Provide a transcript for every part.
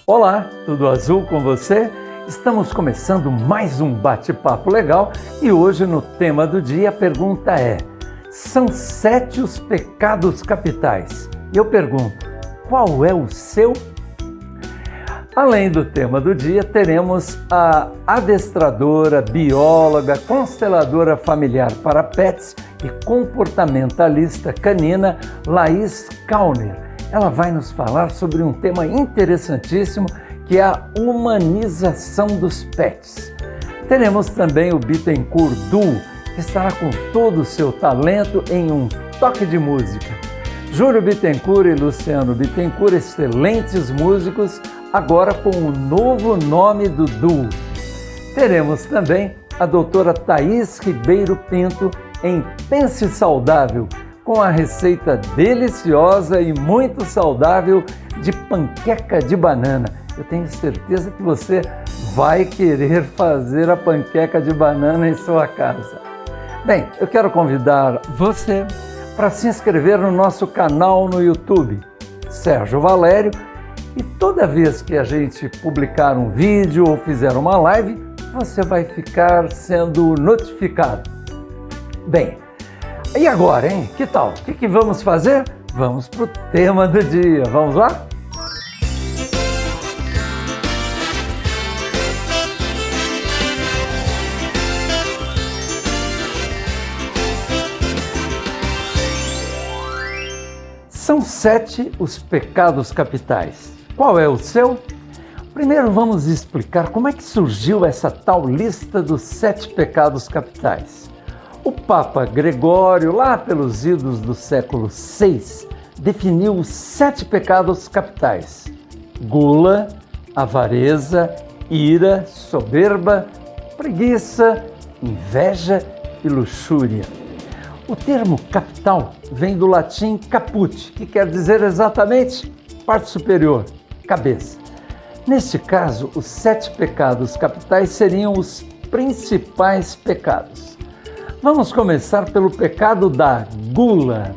Olá, tudo azul com você? Estamos começando mais um bate-papo legal e hoje no tema do dia a pergunta é: são 7 os pecados capitais? E eu pergunto, qual é o seu? Além do tema do dia, teremos a adestradora, bióloga, consteladora familiar para pets e comportamentalista canina Laís Kauner. Ela vai nos falar sobre um tema interessantíssimo que é a humanização dos pets. Teremos também o Bittencourt Duo, que estará com todo o seu talento em um toque de música. Júlio Bittencourt e Luciano Bittencourt, excelentes músicos, agora com o novo nome do duo. Teremos também a doutora Thaís Ribeiro Pinto em Pense Saudável, com a receita deliciosa e muito saudável de panqueca de banana. Eu tenho certeza que você vai querer fazer a panqueca de banana em sua casa. Bem, eu quero convidar você para se inscrever no nosso canal no YouTube, Sérgio Valério, e toda vez que a gente publicar um vídeo ou fizer uma live, você vai ficar sendo notificado. Bem, e agora, hein? Que tal? O que vamos fazer? Vamos para o tema do dia. Vamos lá? São 7 os pecados capitais. Qual é o seu? Primeiro vamos explicar como é que surgiu essa tal lista dos 7 pecados capitais. O Papa Gregório, lá pelos idos do século VI, definiu os 7 pecados capitais: gula, avareza, ira, soberba, preguiça, inveja e luxúria. O termo capital vem do latim caput, que quer dizer exatamente parte superior, cabeça. Neste caso, os 7 pecados capitais seriam os principais pecados. Vamos começar pelo pecado da gula.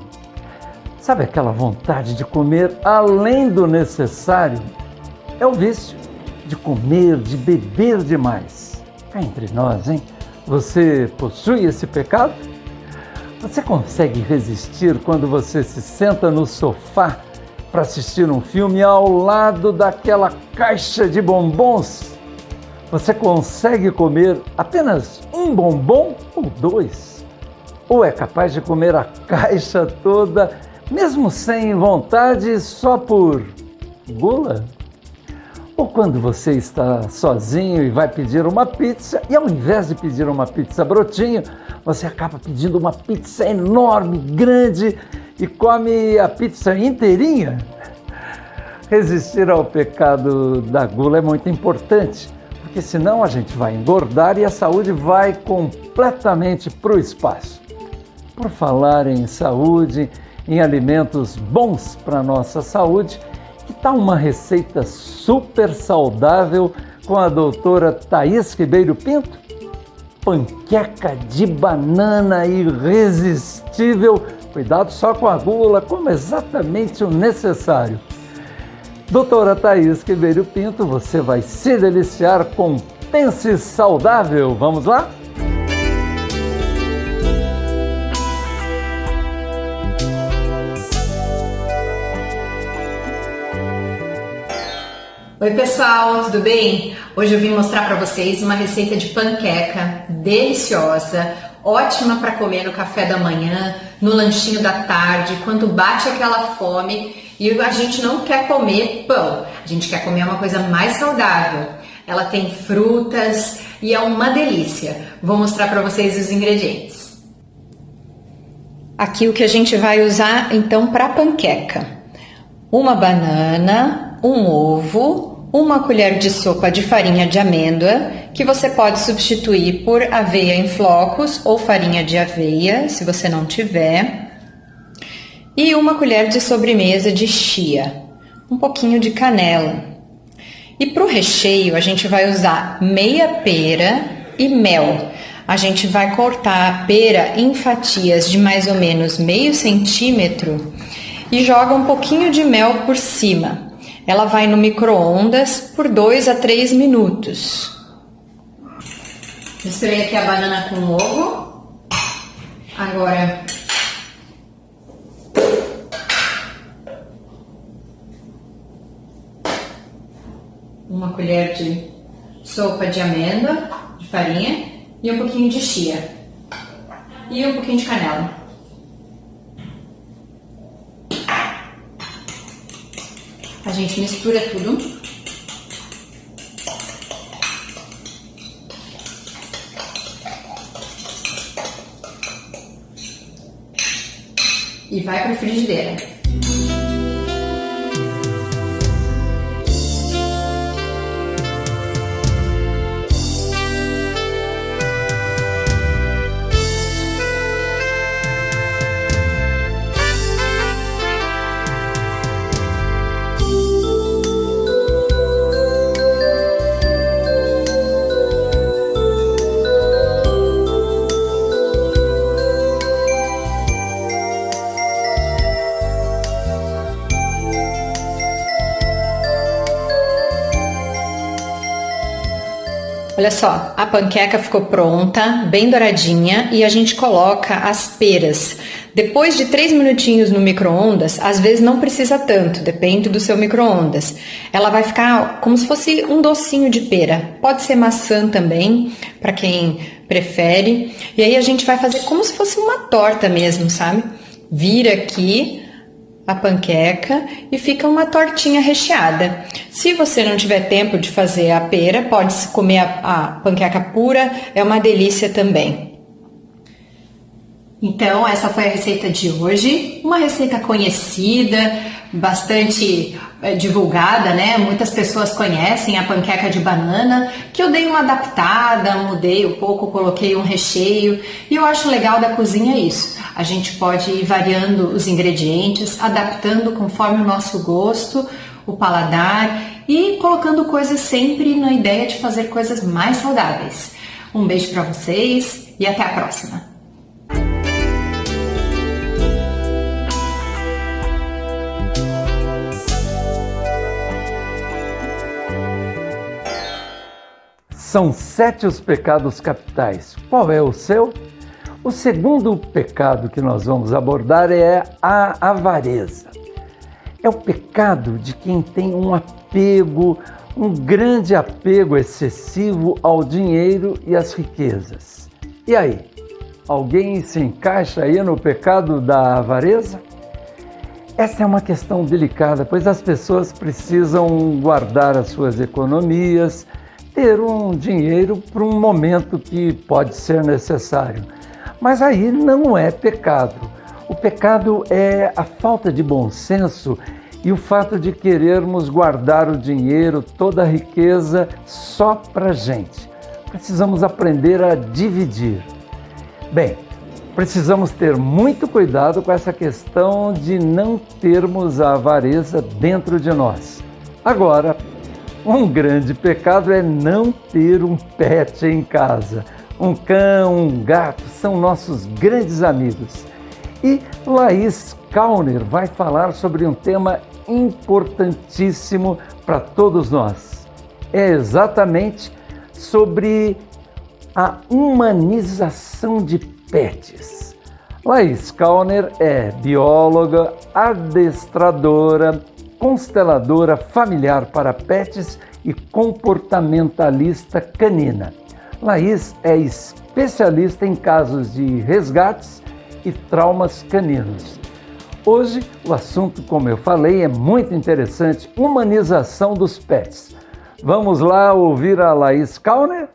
Sabe aquela vontade de comer além do necessário? É o vício de comer, de beber demais. Cá entre nós, hein? Você possui esse pecado? Você consegue resistir quando você se senta no sofá para assistir um filme ao lado daquela caixa de bombons? Você consegue comer apenas um bombom ou 2? Ou é capaz de comer a caixa toda, mesmo sem vontade, só por gula? Ou quando você está sozinho e vai pedir uma pizza, e ao invés de pedir uma pizza brotinho, você acaba pedindo uma pizza enorme, grande, e come a pizza inteirinha? Resistir ao pecado da gula é muito importante, porque senão a gente vai engordar e a saúde vai completamente para o espaço. Por falar em saúde, em alimentos bons para a nossa saúde, que tal uma receita super saudável com a doutora Thaís Ribeiro Pinto? Panqueca de banana irresistível, cuidado só com a gula, como exatamente o necessário. Doutora Thaís Ribeiro Pinto, você vai se deliciar com Pense Saudável. Vamos lá? Oi pessoal, tudo bem? Hoje eu vim mostrar para vocês uma receita de panqueca deliciosa, ótima para comer no café da manhã, no lanchinho da tarde, quando bate aquela fome e a gente não quer comer pão, a gente quer comer uma coisa mais saudável. Ela tem frutas e é uma delícia. Vou mostrar para vocês os ingredientes. Aqui o que a gente vai usar então para panqueca: uma banana, um ovo, uma colher de sopa de farinha de amêndoa que você pode substituir por aveia em flocos ou farinha de aveia, se você não tiver. E uma colher de sobremesa de chia, um pouquinho de canela. E para o recheio a gente vai usar meia pera e mel. A gente vai cortar a pera em fatias de mais ou menos meio centímetro e joga um pouquinho de mel por cima. Ela vai no micro-ondas por 2 a 3 minutos. Misturei aqui a banana com o ovo. Agora uma colher de sopa de amêndoa, de farinha, e um pouquinho de chia. E um pouquinho de canela. A gente mistura tudo. E vai para a frigideira. Olha só, a panqueca ficou pronta, bem douradinha, e a gente coloca as peras. Depois de 3 minutinhos no micro-ondas, às vezes não precisa tanto, depende do seu micro-ondas. Ela vai ficar como se fosse um docinho de pera. Pode ser maçã também, para quem prefere. E aí a gente vai fazer como se fosse uma torta mesmo, sabe? Vira aqui a panqueca e fica uma tortinha recheada. Se você não tiver tempo de fazer a pera, pode comer a panqueca pura, é uma delícia também. Então, essa foi a receita de hoje, uma receita conhecida, bastante divulgada, né? Muitas pessoas conhecem a panqueca de banana, que eu dei uma adaptada, mudei um pouco, coloquei um recheio, e eu acho legal da cozinha isso. A gente pode ir variando os ingredientes, adaptando conforme o nosso gosto, o paladar e colocando coisas sempre na ideia de fazer coisas mais saudáveis. Um beijo para vocês e até a próxima! São 7 os pecados capitais. Qual é o seu? O segundo pecado que nós vamos abordar é a avareza. É o pecado de quem tem um apego, um grande apego excessivo ao dinheiro e às riquezas. E aí, alguém se encaixa aí no pecado da avareza? Essa é uma questão delicada, pois as pessoas precisam guardar as suas economias, ter um dinheiro para um momento que pode ser necessário. Mas aí não é pecado. O pecado é a falta de bom senso e o fato de querermos guardar o dinheiro, toda a riqueza só para a gente. Precisamos aprender a dividir. Bem, precisamos ter muito cuidado com essa questão de não termos a avareza dentro de nós. Agora, um grande pecado é não ter um pet em casa. Um cão, um gato são nossos grandes amigos. E Laís Kauner vai falar sobre um tema importantíssimo para todos nós. É exatamente sobre a humanização de pets. Laís Kauner é bióloga, adestradora, consteladora familiar para pets e comportamentalista canina. Laís é especialista em casos de resgates e traumas caninos. Hoje, o assunto, como eu falei, é muito interessante, humanização dos pets. Vamos lá ouvir a Laís Kauner?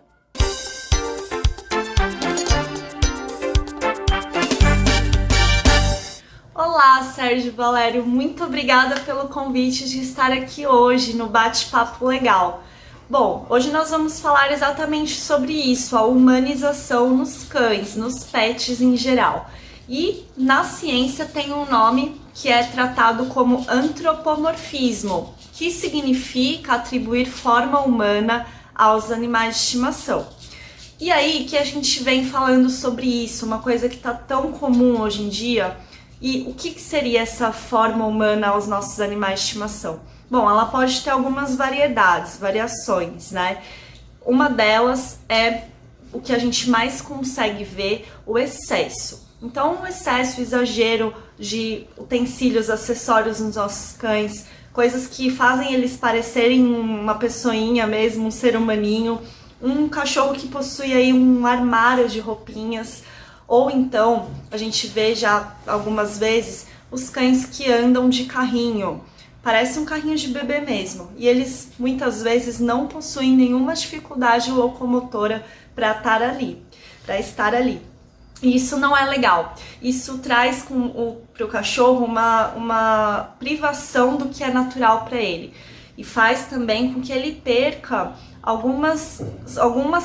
Olá, Sérgio Valério, muito obrigada pelo convite de estar aqui hoje no Bate-Papo Legal. Bom, hoje nós vamos falar exatamente sobre isso, a humanização nos cães, nos pets em geral. E na ciência tem um nome que é tratado como antropomorfismo, que significa atribuir forma humana aos animais de estimação. E aí que a gente vem falando sobre isso, uma coisa que está tão comum hoje em dia. E o que seria essa forma humana aos nossos animais de estimação? Bom, ela pode ter algumas variações, né? Uma delas é o que a gente mais consegue ver, o excesso. Então, o excesso, o exagero de utensílios, acessórios nos nossos cães, coisas que fazem eles parecerem uma pessoinha mesmo, um ser humaninho, um cachorro que possui aí um armário de roupinhas, ou então a gente vê já algumas vezes os cães que andam de carrinho, parece um carrinho de bebê mesmo, e eles muitas vezes não possuem nenhuma dificuldade locomotora para estar ali. E isso não é legal. Isso traz para o cachorro uma privação do que é natural para ele. E faz também com que ele perca algumas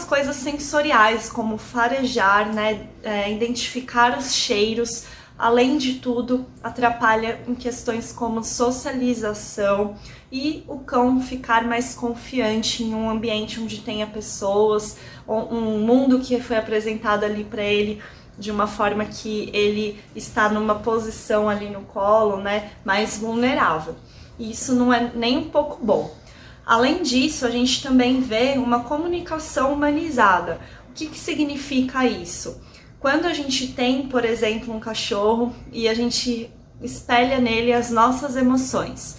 coisas sensoriais, como farejar, né? Identificar os cheiros. Além de tudo, atrapalha em questões como socialização e o cão ficar mais confiante em um ambiente onde tenha pessoas, um mundo que foi apresentado ali para ele de uma forma que ele está numa posição ali no colo, né, mais vulnerável. E isso não é nem um pouco bom. Além disso, a gente também vê uma comunicação humanizada. O que significa isso? Quando a gente tem, por exemplo, um cachorro e a gente espelha nele as nossas emoções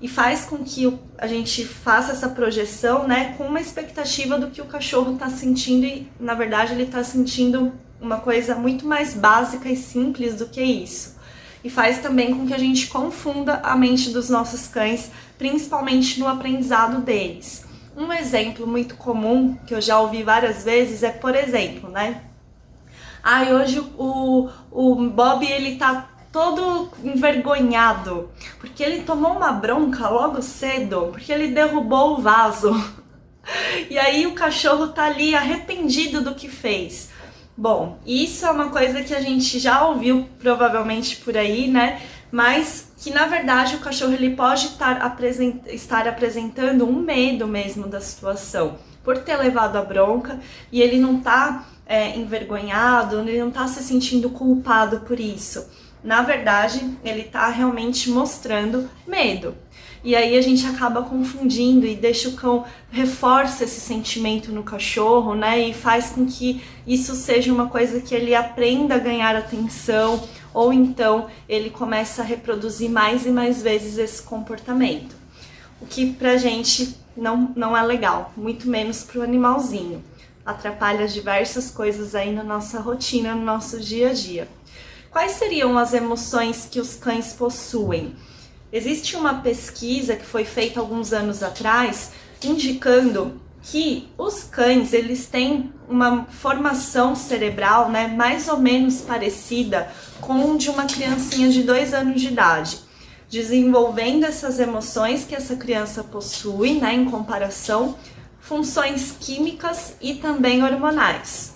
e faz com que a gente faça essa projeção, né, com uma expectativa do que o cachorro está sentindo e, na verdade, ele está sentindo uma coisa muito mais básica e simples do que isso. E faz também com que a gente confunda a mente dos nossos cães, principalmente no aprendizado deles. Um exemplo muito comum, que eu já ouvi várias vezes, é, por exemplo, né? Hoje o Bob, ele tá todo envergonhado, porque ele tomou uma bronca logo cedo, porque ele derrubou o vaso. E aí o cachorro tá ali arrependido do que fez. Bom, isso é uma coisa que a gente já ouviu provavelmente por aí, né? Mas que na verdade o cachorro ele pode estar apresentando um medo mesmo da situação, por ter levado a bronca, e ele não tá envergonhado, ele não tá se sentindo culpado por isso. Na verdade, ele tá realmente mostrando medo. E aí a gente acaba confundindo e deixa o cão, reforça esse sentimento no cachorro, né? E faz com que isso seja uma coisa que ele aprenda a ganhar atenção, ou então ele começa a reproduzir mais e mais vezes esse comportamento. O que pra gente não é legal, muito menos pro animalzinho. Atrapalha diversas coisas aí na nossa rotina, no nosso dia a dia. Quais seriam as emoções que os cães possuem? Existe uma pesquisa que foi feita alguns anos atrás, indicando que os cães, eles têm uma formação cerebral, né, mais ou menos parecida com de uma criancinha de 2 anos de idade, desenvolvendo essas emoções que essa criança possui, né, em comparação, funções químicas e também hormonais.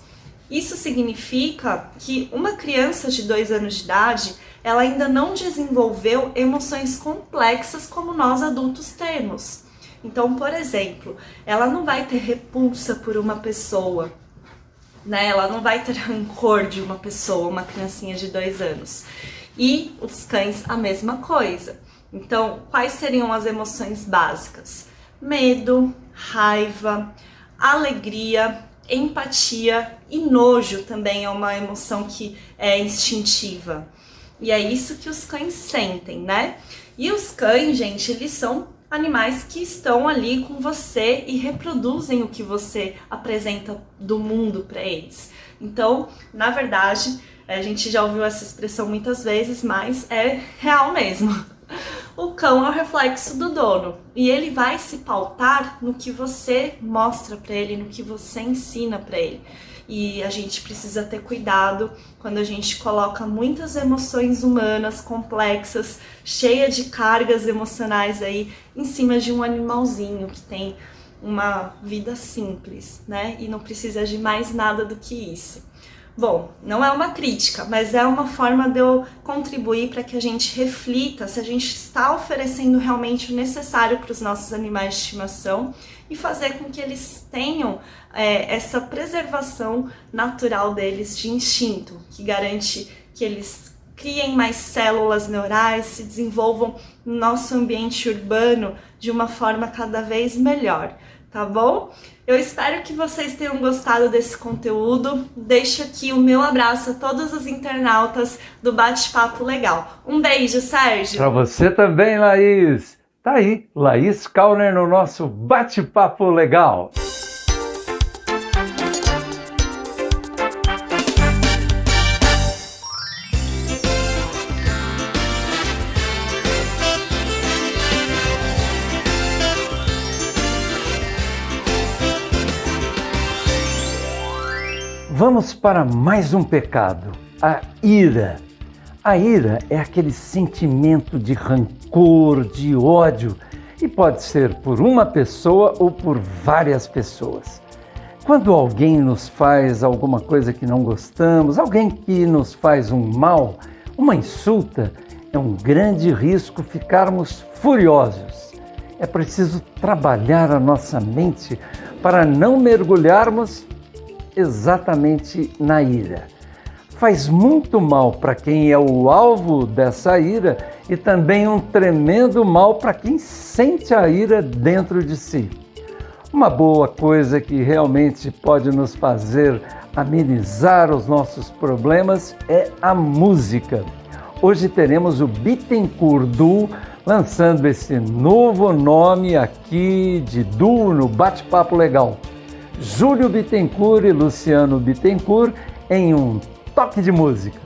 Isso significa que uma criança de 2 anos de idade, ela ainda não desenvolveu emoções complexas como nós adultos temos. Então, por exemplo, ela não vai ter repulsa por uma pessoa, né? Ela não vai ter rancor de uma pessoa, uma criancinha de 2 anos. E os cães, a mesma coisa. Então, quais seriam as emoções básicas? Medo, raiva, alegria, empatia e nojo também é uma emoção que é instintiva. E é isso que os cães sentem, né? E os cães, gente, eles são animais que estão ali com você e reproduzem o que você apresenta do mundo para eles. Então, na verdade, a gente já ouviu essa expressão muitas vezes, mas é real mesmo. O cão é o reflexo do dono e ele vai se pautar no que você mostra para ele, no que você ensina para ele. E a gente precisa ter cuidado quando a gente coloca muitas emoções humanas complexas, cheia de cargas emocionais aí em cima de um animalzinho que tem uma vida simples, né? E não precisa de mais nada do que isso. Bom, não é uma crítica, mas é uma forma de eu contribuir para que a gente reflita se a gente está oferecendo realmente o necessário para os nossos animais de estimação e fazer com que eles tenham essa preservação natural deles de instinto, que garante que eles criem mais células neurais, se desenvolvam no nosso ambiente urbano de uma forma cada vez melhor, tá bom? Eu espero que vocês tenham gostado desse conteúdo. Deixo aqui o meu abraço a todos os internautas do Bate-Papo Legal. Um beijo, Sérgio! Para você também, Laís! Tá aí, Laís Kauner no nosso Bate-Papo Legal. Vamos para mais um pecado, a ira. A ira é aquele sentimento de rancor, de ódio, e pode ser por uma pessoa ou por várias pessoas. Quando alguém nos faz alguma coisa que não gostamos, alguém que nos faz um mal, uma insulta, é um grande risco ficarmos furiosos. É preciso trabalhar a nossa mente para não mergulharmos exatamente na ira. Faz muito mal para quem é o alvo dessa ira e também um tremendo mal para quem sente a ira dentro de si. Uma boa coisa que realmente pode nos fazer amenizar os nossos problemas é a música. Hoje teremos o Bittencourt Duo lançando esse novo nome aqui de duo no Bate-Papo Legal. Júlio Bittencourt e Luciano Bittencourt em um toque de música.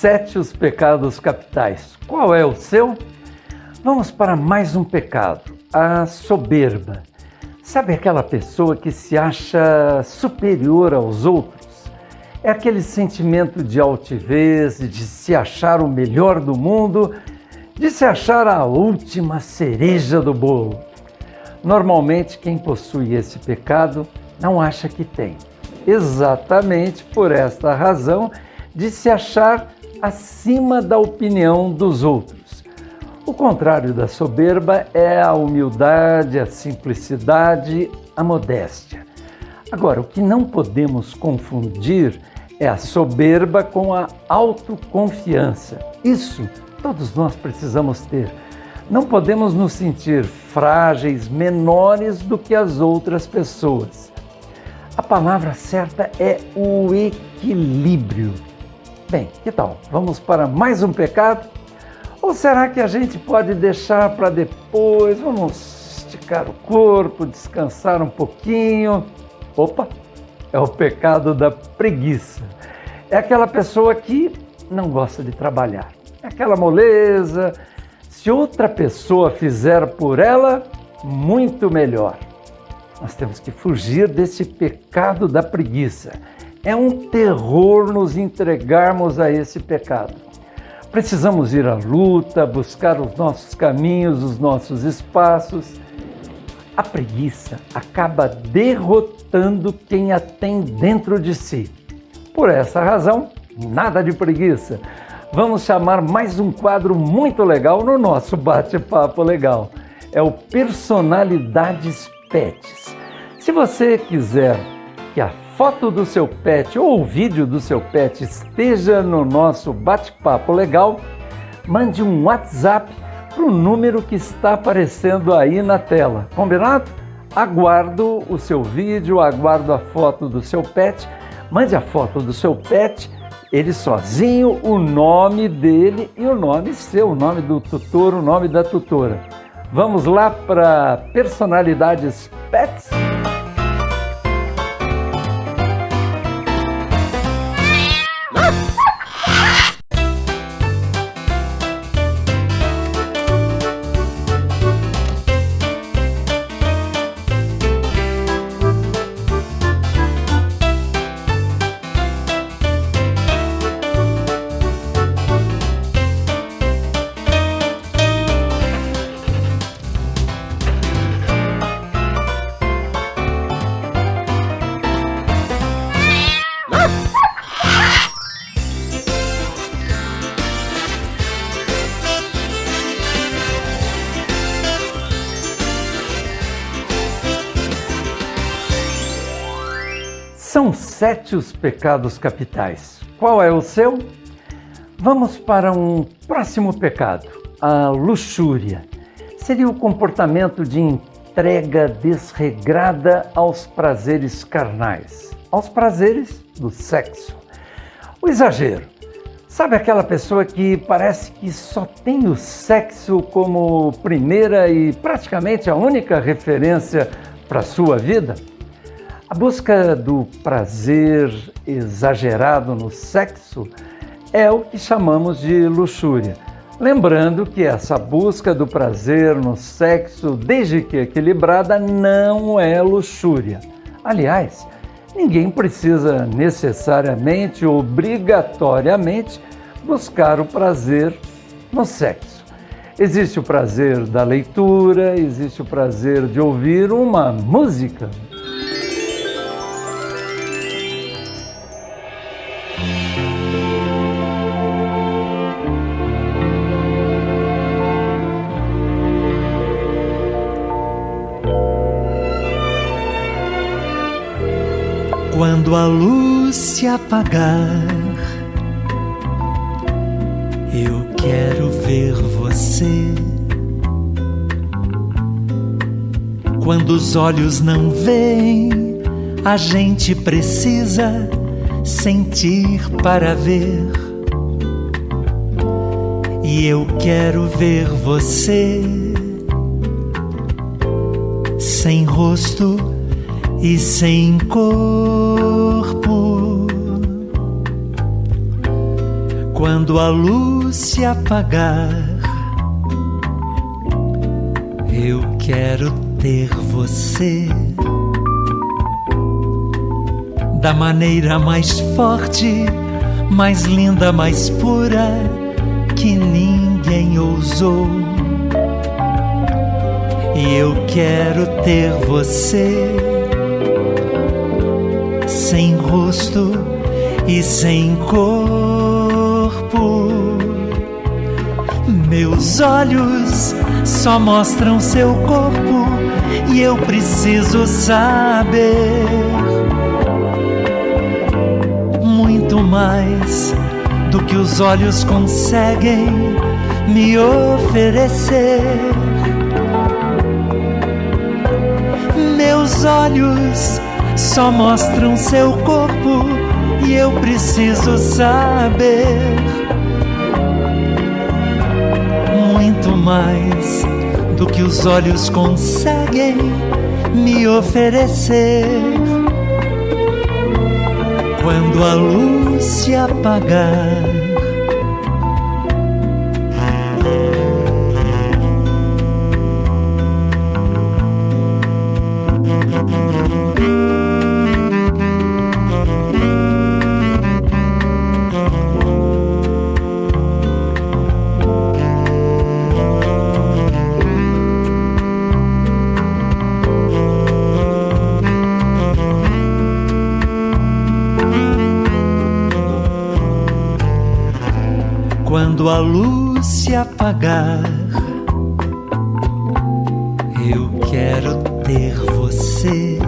7 os pecados capitais. Qual é o seu? Vamos para mais um pecado, a soberba. Sabe aquela pessoa que se acha superior aos outros? É aquele sentimento de altivez, de se achar o melhor do mundo, de se achar a última cereja do bolo. Normalmente, quem possui esse pecado não acha que tem. Exatamente por esta razão de se achar acima da opinião dos outros. O contrário da soberba é a humildade, a simplicidade, a modéstia. Agora, o que não podemos confundir é a soberba com a autoconfiança. Isso todos nós precisamos ter. Não podemos nos sentir frágeis, menores do que as outras pessoas. A palavra certa é o equilíbrio. Bem, que tal? Vamos para mais um pecado? Ou será que a gente pode deixar para depois? Vamos esticar o corpo, descansar um pouquinho. Opa! É o pecado da preguiça. É aquela pessoa que não gosta de trabalhar. É aquela moleza. Se outra pessoa fizer por ela, muito melhor. Nós temos que fugir desse pecado da preguiça. É um terror nos entregarmos a esse pecado. Precisamos ir à luta, buscar os nossos caminhos, os nossos espaços. A preguiça acaba derrotando quem a tem dentro de si. Por essa razão, nada de preguiça. Vamos chamar mais um quadro muito legal no nosso bate-papo legal. É o Personalidades Pets. Se você quiser que a foto do seu pet ou o vídeo do seu pet esteja no nosso bate-papo legal, mande um WhatsApp para o número que está aparecendo aí na tela. Combinado? Aguardo o seu vídeo, aguardo a foto do seu pet. Mande a foto do seu pet, ele sozinho, o nome dele e o nome seu, o nome do tutor, o nome da tutora. Vamos lá para Personalidades Pets? São 7 os pecados capitais. Qual é o seu? Vamos para um próximo pecado, a luxúria. Seria o comportamento de entrega desregrada aos prazeres carnais, aos prazeres do sexo. O exagero. Sabe aquela pessoa que parece que só tem o sexo como primeira e praticamente a única referência para a sua vida? A busca do prazer exagerado no sexo é o que chamamos de luxúria. Lembrando que essa busca do prazer no sexo, desde que equilibrada, não é luxúria. Aliás, ninguém precisa necessariamente, obrigatoriamente, buscar o prazer no sexo. Existe o prazer da leitura, existe o prazer de ouvir uma música. Quando a luz se apagar, eu quero ver você. Quando os olhos não veem, a gente precisa sentir para ver. E eu quero ver você sem rosto e sem corpo, Quando a luz se apagar, eu quero ter você da maneira mais forte, mais linda, mais pura que ninguém ousou. E eu quero ter você sem rosto e sem corpo. Meus olhos só mostram seu corpo e eu preciso saber muito mais do que os olhos conseguem me oferecer. Meus olhos só mostram seu corpo e eu preciso saber muito mais do que os olhos conseguem me oferecer. Quando a luz se apagar, quando a luz se apagar, eu quero ter você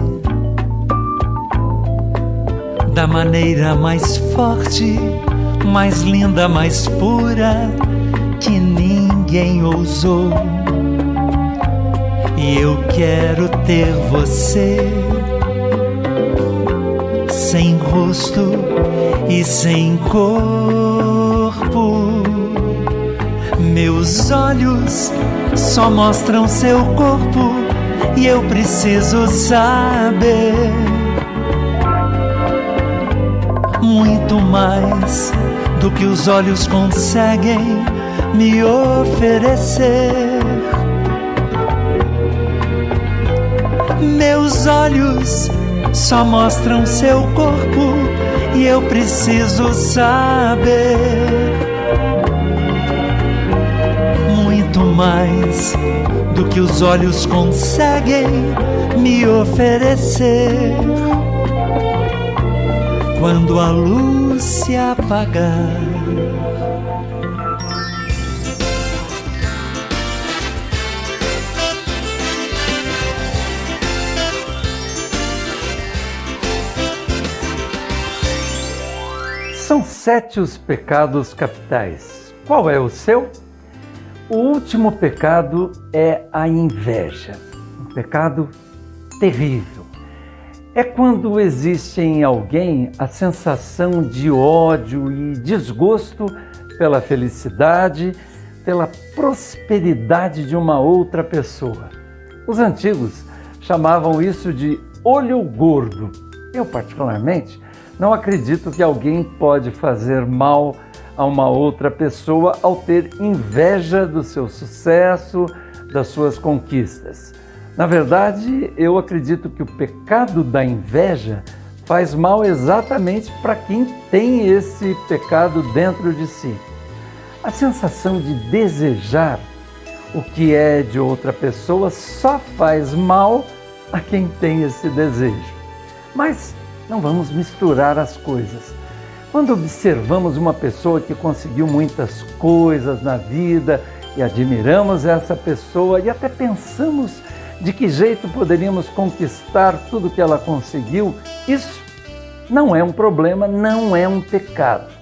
da maneira mais forte, mais linda, mais pura que ninguém ousou. E eu quero ter você sem rosto e sem corpo. Meus olhos só mostram seu corpo e eu preciso saber muito mais do que os olhos conseguem me oferecer. Meus olhos só mostram seu corpo e eu preciso saber muito mais do que os olhos conseguem me oferecer. Quando a luz se apagar, São 7 os pecados capitais. Qual é o seu? O último pecado é a inveja, um pecado terrível. É quando existe em alguém a sensação de ódio e desgosto pela felicidade, pela prosperidade de uma outra pessoa. Os antigos chamavam isso de olho gordo. Eu, particularmente, não acredito que alguém pode fazer mal a uma outra pessoa ao ter inveja do seu sucesso, das suas conquistas. Na verdade, eu acredito que o pecado da inveja faz mal exatamente para quem tem esse pecado dentro de si. A sensação de desejar o que é de outra pessoa só faz mal a quem tem esse desejo. Mas não vamos misturar as coisas. Quando observamos uma pessoa que conseguiu muitas coisas na vida e admiramos essa pessoa e até pensamos de que jeito poderíamos conquistar tudo que ela conseguiu, isso não é um problema, não é um pecado.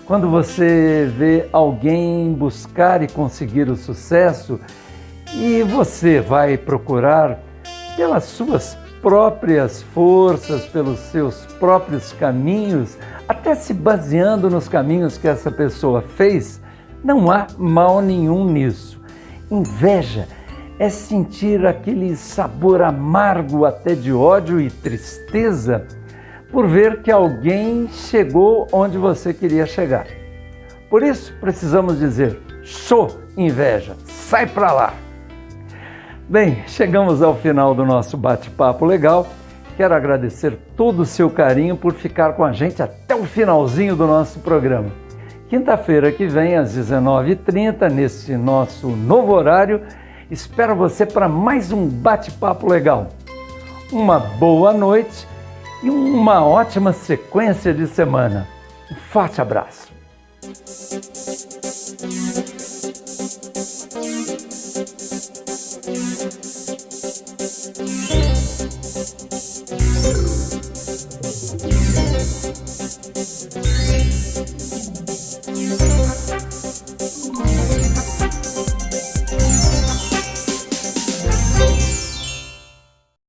Quando você vê alguém buscar e conseguir o sucesso e você vai procurar pelas suas próprias forças, pelos seus próprios caminhos, até se baseando nos caminhos que essa pessoa fez, não há mal nenhum nisso. Inveja é sentir aquele sabor amargo até de ódio e tristeza por ver que alguém chegou onde você queria chegar. Por isso, precisamos dizer: show, inveja, sai pra lá! Bem, chegamos ao final do nosso bate-papo legal. Quero agradecer todo o seu carinho por ficar com a gente até o finalzinho do nosso programa. Quinta-feira que vem, às 19h30, nesse nosso novo horário, espero você para mais um bate-papo legal. Uma boa noite e uma ótima sequência de semana. Um forte abraço.